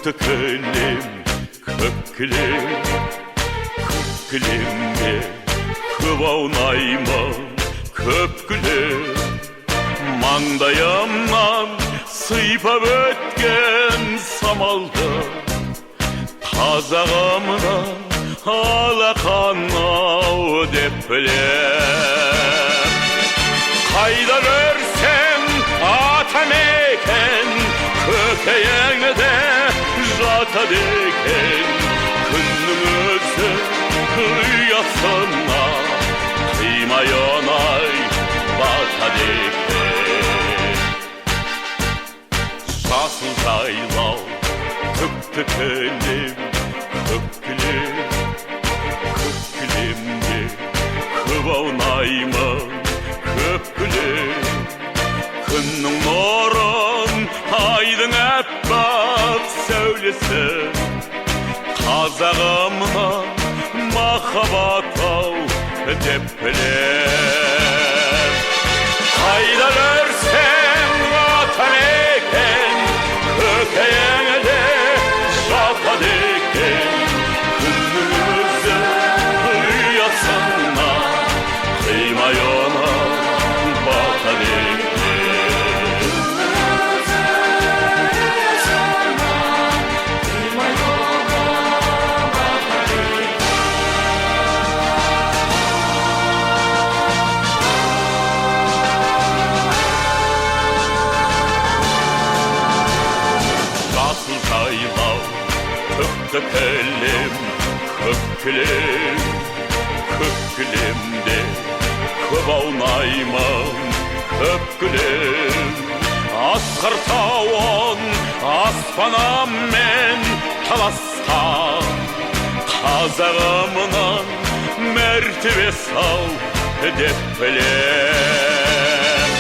Көктікілем, көккілем, көккілемге көп аунаймын, көпкілем. Маңдайымнан сыйпап өткен самалды, қазағымнан алақанау деп білем. Қайда көрсем атамекен, көкейіңде жатады екен. Күннің өзі ұясына қимай оңай батады екен. Жасыл жайлау, көктікілем, көккілем, көккілемге көп аунаймын, көпкілем. Күннің нұрын, айдың әппақ сәулесі, қазағымнан махаббат-ау деп білем. Қайда көрсем атамекен, көкейіңде жатады екен. Күннің өзі ұясына қимай оңай батады екен. Көктікілем, көккілем, көккілемде көп аунаймын, көпкілем. Асқар тауын аспанаммен таласқан, қазағымнан мәртебесі-ау деп білем.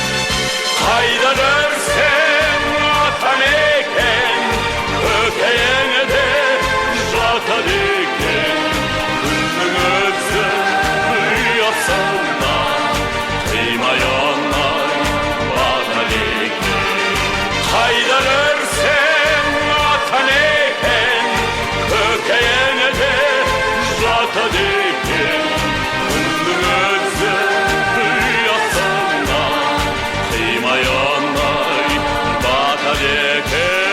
Қайда көрсем атамекен, көкейіңде жатады екен. Күннің өзі ұясына қимай оңай батады екен. Қайда көрсем атамекен, көкейіңде жатады екен. Күннің өзі ұясына қимай оңай батады екен.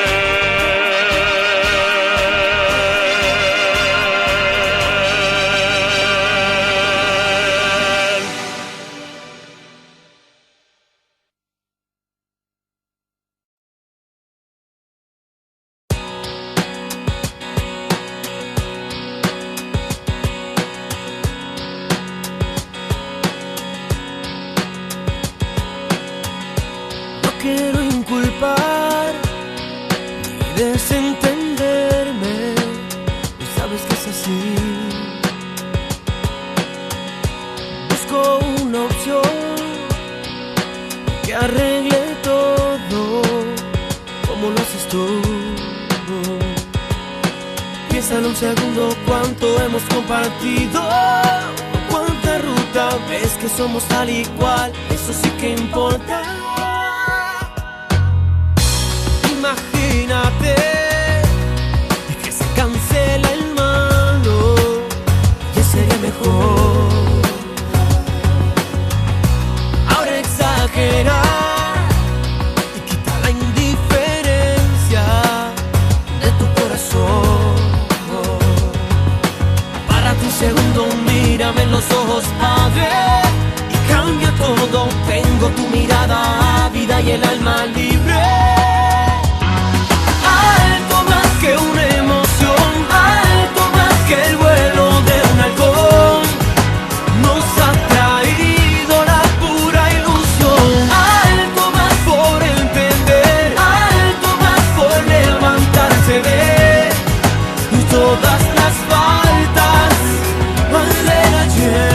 Quiero inculpar ni desentenderme, y sabes que es así. Busco una opción que arregle todo como lo haces tú. Piénsalo un segundo, cuánto hemos compartido, cuánta ruta, ves que somos tal y cual, eso sí que importa. Imagínate que se cancela el malo, ya sería mejor. Ahora exagerar y quita la indiferencia de tu corazón. Párate un segundo, mírame en los ojos, padre, y cambia todo. Tengo tu mirada ávida y el alma libre. Que una emoción, alto más que el vuelo de un halcón, nos ha traído la pura ilusión. Alto más por entender, alto más por levantarse de todas las faltas del ayer.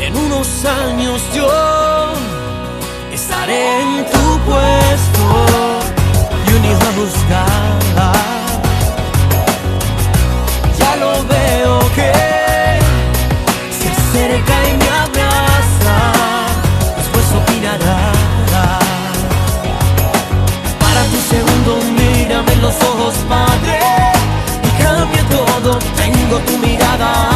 En unos años yo estaré en tu puesto y un hijo a juzgar. Ya lo veo que se acerca y me abraza. tengo tu mirada.